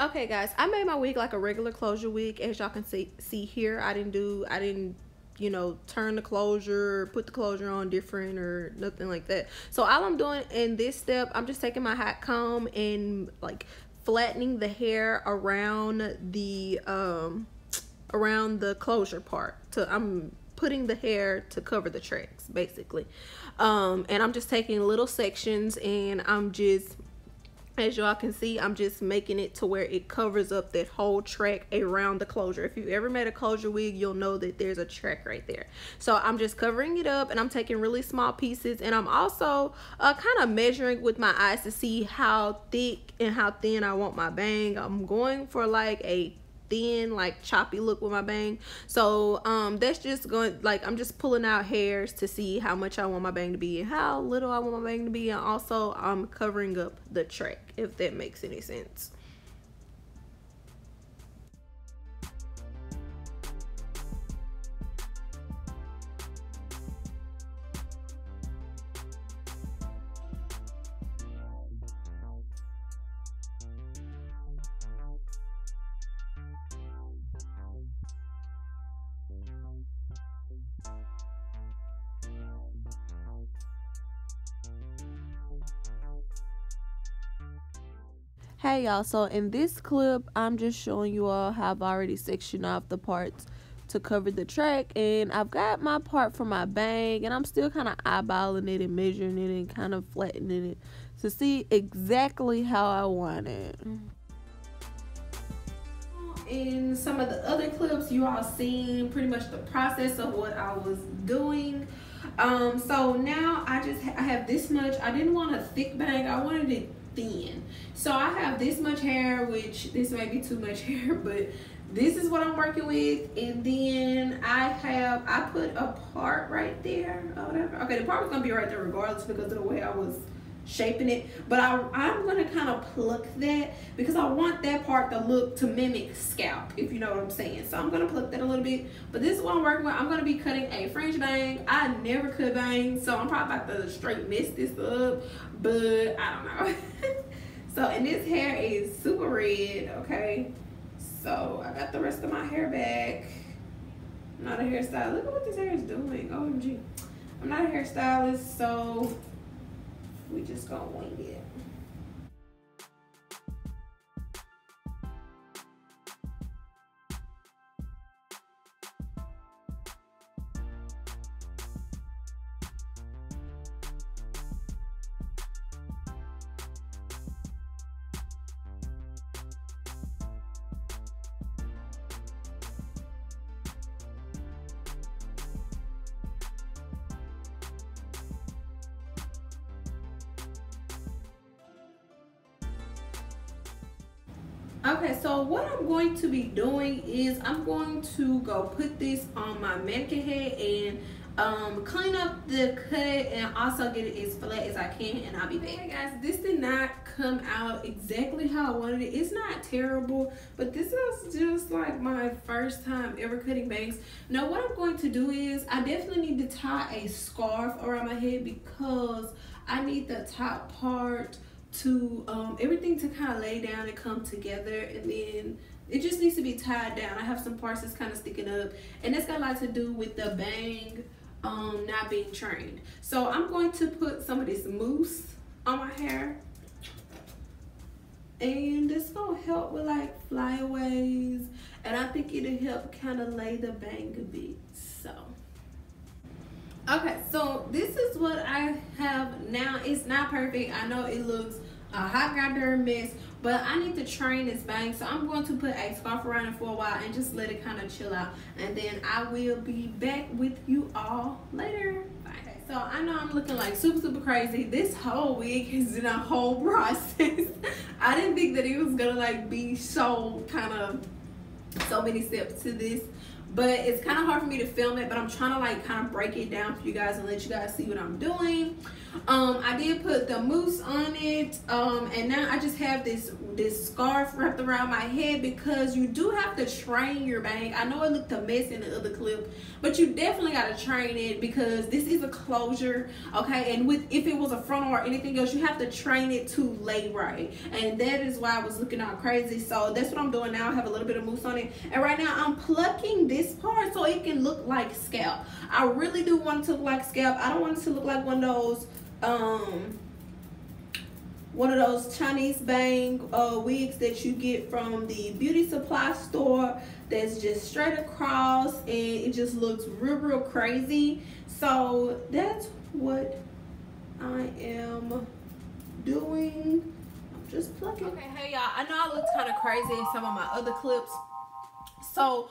Okay guys, I made my wig like a regular closure wig. As y'all can see here, I didn't you know, turn the closure, put the closure on different or nothing like that. So all I'm doing in this step, I'm just taking my hot comb and like flattening the hair around the closure part. I'm putting the hair to cover the tracks basically. And I'm just taking little sections, and I'm just, as y'all can see, I'm just making it to where it covers up that whole track around the closure. If you've ever made a closure wig, you'll know that there's a track right there. So I'm just covering it up, and I'm taking really small pieces, and I'm also kind of measuring with my eyes to see how thick and how thin I want my bang. I'm going for like a thin, like choppy look with my bang. So that's just going, like, I'm just pulling out hairs to see how much I want my bang to be and how little I want my bang to be, and also I'm covering up the track, if that makes any sense. Hey y'all, so in this clip I'm just showing you all how I've already sectioned off the parts to cover the track, and I've got my part for my bang, and I'm still kind of eyeballing it and measuring it and kind of flattening it to see exactly how I want it. In some of the other clips, you all seen pretty much the process of what I was doing. So now I have this much. I didn't want a thick bang, I wanted it thin. So I have this much hair, which this may be too much hair, but this is what I'm working with. And then I put a part right there or whatever. Okay, the part was gonna be right there regardless because of the way I was shaping it, but I'm gonna kind of pluck that because I want that part to mimic scalp, if you know what I'm saying. So I'm gonna pluck that a little bit, but this is what I'm working with. I'm gonna be cutting a French bang. I never cut bangs, so I'm probably about to straight mess this up, but I don't know. So, and this hair is super red, okay? So I got the rest of my hair back. I'm not a hairstylist. Look at what this hair is doing. OMG. I'm not a hairstylist, so we just gonna wing it. Okay, so what I'm going to be doing is I'm going to go put this on my mannequin head and clean up the cut and also get it as flat as I can, and I'll be back. Hey guys, this did not come out exactly how I wanted it. It's not terrible, but this is just like my first time ever cutting bangs. Now what I'm going to do is I definitely need to tie a scarf around my head because I need the top part to everything to kind of lay down and come together, and then it just needs to be tied down. I have some parts that's kind of sticking up, and that's got a lot to do with the bang not being trained. So I'm going to put some of this mousse on my hair, and it's gonna help with like flyaways, and I think it'll help kind of lay the bang a bit. So okay, so this is what I have now. It's not perfect. I know it looks a hot goddamn mess, but I need to train this bang. So I'm going to put a scarf around it for a while and just let it kind of chill out. And then I will be back with you all later. Okay, so I know I'm looking like super crazy. This whole wig has been a whole process. I didn't think that it was gonna like be so kind of so many steps to this. but it's kind of hard for me to film it, but I'm trying to like kind of break it down for you guys and let you guys see what I'm doing. I did put the mousse on it, and now I just have this scarf wrapped around my head, because you do have to train your bang. I know it looked a mess in the other clip, but you definitely got to train it, because this is a closure, okay? And if it was a frontal or anything else, you have to train it to lay right, and that is why I was looking all crazy. So that's what I'm doing now. I have a little bit of mousse on it, and right now I'm plucking this part so it can look like scalp. I really do want it to look like scalp. I don't want it to look like one of those Chinese bang wigs that you get from the beauty supply store, that's just straight across and it just looks real crazy. So that's what I am doing. I'm just plucking. Okay, hey y'all, I know I looked kind of crazy in some of my other clips. So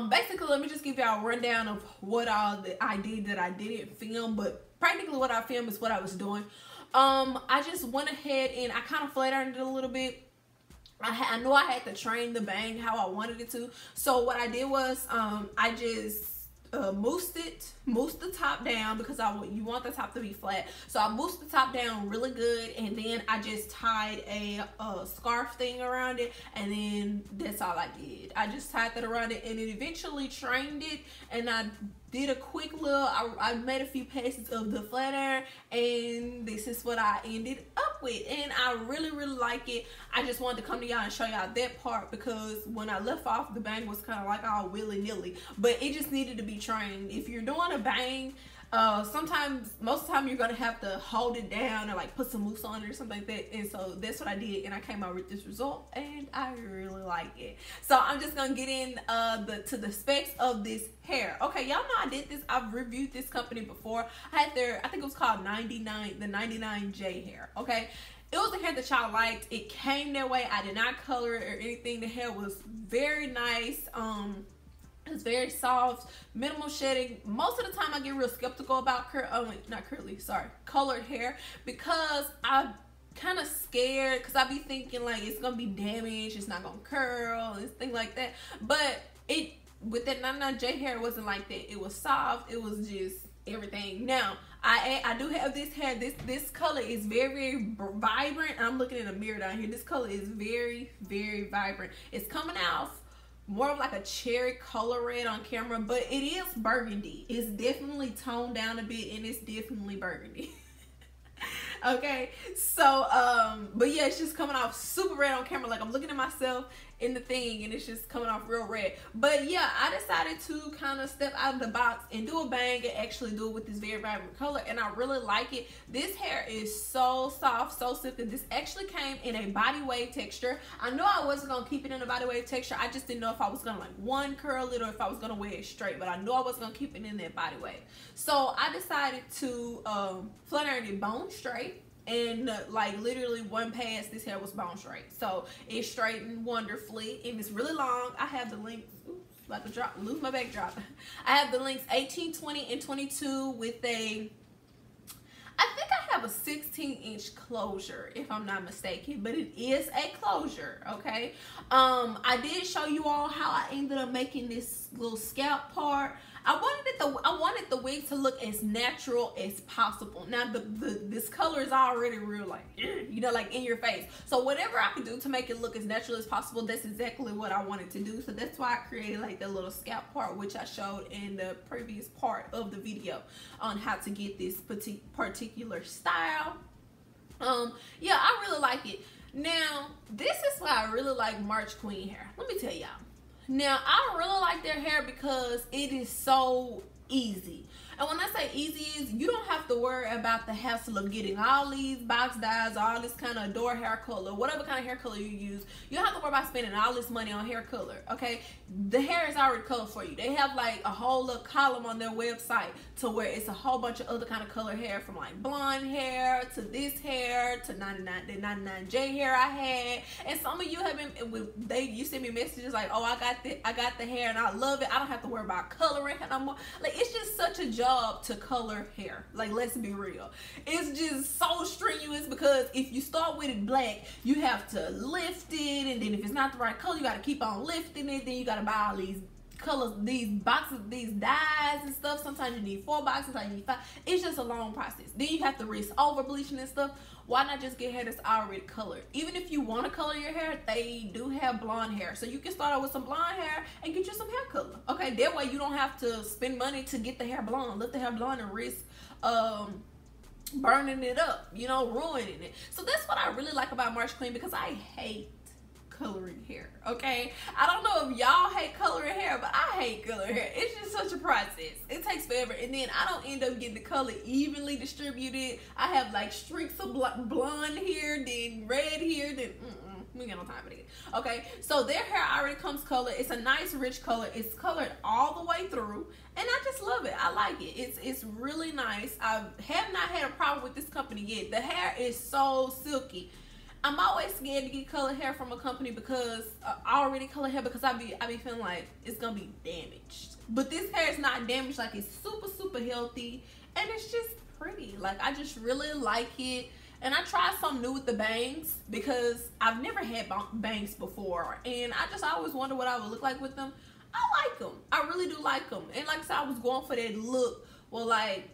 basically, let me just give y'all a rundown of what all that I did that I didn't film, but practically what I filmed is what I was doing. I just went ahead and I kind of flat ironed it a little bit. I know I had to train the bang how I wanted it to. So what I did was I just moussed the top down, because you want the top to be flat. So I moussed the top down really good, and then I just tied a scarf thing around it, and then that's all I did. I just tied that around it, and it eventually trained it, and I did a quick little, I made a few passes of the flat iron, and this is what I ended up with, and I really like it. I just wanted to come to y'all and show y'all that part, because when I left off, the bang was kind of like all willy-nilly, but it just needed to be trained. If you're doing a bang, most of the time you're gonna have to hold it down or like put some mousse on it or something like that, and so that's what I did, and I came out with this result, and I really like it. So I'm just gonna get in to the specs of this hair. Okay, y'all know I did this. I've reviewed this company before. I had I think it was called the 99J hair. Okay, it was the hair that y'all liked. It came that way. I did not color it or anything. The hair was very nice. It's very soft, minimal shedding. Most of the time I get real skeptical about colored hair, because I'm kind of scared, because I be thinking like it's gonna be damaged, it's not gonna curl and things like that. But with that 99J hair, it wasn't like that. It was soft, it was just everything. Now I do have this hair. This color is very vibrant. I'm looking in a mirror down here. This color is very vibrant. It's coming off more of like a cherry color red on camera, but it is burgundy. It's definitely toned down a bit, and it's definitely burgundy. Okay, so but yeah, it's just coming off super red on camera. Like, I'm looking at myself in the thing, and it's just coming off real red. But yeah, I decided to kind of step out of the box and do a bang and actually do it with this very vibrant color, and I really like it. This hair is so soft, so silky. This actually came in a body wave texture. I know I wasn't gonna keep it in a body wave texture. I just didn't know if I was gonna like one curl it or if I was gonna wear it straight, but I know I was gonna keep it in that body wave. So I decided to flat iron it bone straight. And like literally one pass, this hair was bone straight. So it straightened wonderfully, and it's really long. I have the length, oops, about to lose my backdrop. I have the lengths 18, 20, and 22 with I think I have a 16-inch closure, if I'm not mistaken, but it is a closure. Okay, I did show you all how I ended up making this little scalp part. I wanted the wig to look as natural as possible. Now this color is already real, like, you know, like in your face. So whatever I could do to make it look as natural as possible, that's exactly what I wanted to do. So that's why I created like the little scalp part, which I showed in the previous part of the video on how to get this particular style. Yeah, I really like it. Now this is why I really like March Queen hair. Let me tell y'all. Now, I really like their hair because it is so easy. And when I say easy, is you don't have to worry about the hassle of getting all these box dyes, all this kind of door hair color, whatever kind of hair color you use. You don't have to worry about spending all this money on hair color, okay? The hair is already colored for you. They have like a whole little column on their website to where it's a whole bunch of other kind of color hair, from like blonde hair to this hair to the 99J hair I had. And some of you have been, you send me messages like, oh, I got the hair and I love it. I don't have to worry about coloring no more. Like, it's just such a job to color hair. Like, let's be real. It's just so strenuous, because if you start with it black, you have to lift it, and then if it's not the right color, you got to keep on lifting it. Then you got to buy all these colors, these boxes, these dyes and stuff. Sometimes you need 4 boxes, sometimes you need 5. It's just a long process. Then you have to risk over bleaching and stuff. Why not just get hair that's already colored? Even if you want to color your hair, they do have blonde hair. So you can start out with some blonde hair and get you some hair color. Okay, that way you don't have to spend money to get the hair blonde. Let the hair blonde and risk burning it up, you know, ruining it. So that's what I really like about March Queen, because I hate coloring hair. Okay, I don't know if y'all hate coloring hair, but I hate coloring hair. It's just such a process. It takes forever, and then I don't end up getting the color evenly distributed. I have like streaks of blonde here, then red here, then we got no time for it. Okay, so their hair already comes colored. It's a nice rich color. It's colored all the way through, and I just love it. I like it. It's really nice. I have not had a problem with this company yet. The hair is so silky. I'm always scared to get colored hair from a company because already colored hair, because I be feeling like it's gonna be damaged. But this hair is not damaged. Like, it's super healthy, and it's just pretty. Like, I just really like it. And I tried something new with the bangs, because I've never had bangs before, and I always wonder what I would look like with them. I like them. I really do like them. And like I said, I was going for that look, well, like,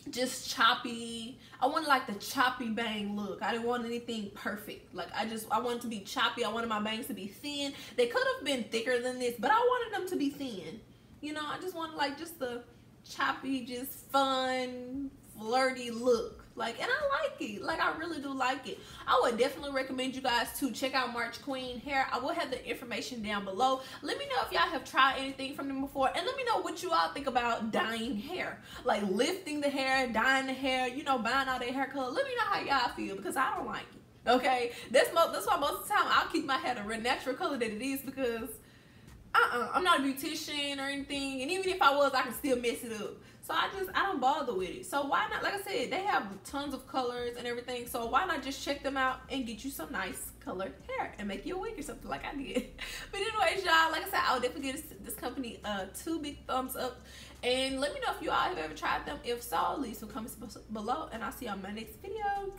just choppy. I wanted like the choppy bang look. I didn't want anything perfect. Like, I wanted to be choppy. I wanted my bangs to be thin. They could have been thicker than this, but I wanted them to be thin. You know, I just wanted like just the choppy, just fun, flirty look. Like, and I like it. Like, I really do like it. I would definitely recommend you guys to check out March Queen hair. I will have the information down below. Let me know if y'all have tried anything from them before, and let me know what you all think about dyeing hair, like lifting the hair, dyeing the hair, you know, buying all their hair color. Let me know how y'all feel, because I don't like it. Okay, that's why most of the time I'll keep my hair the natural color that it is, because I'm not a beautician or anything, and even if I was, I can still mess it up. So I don't bother with it. So why not? Like I said, they have tons of colors and everything. So why not just check them out and get you some nice colored hair and make you a wig or something like I did. But anyways, y'all, like I said, I would definitely give this company 2 big thumbs up. And let me know if you all have ever tried them. If so, leave some comments below, and I'll see you on my next video.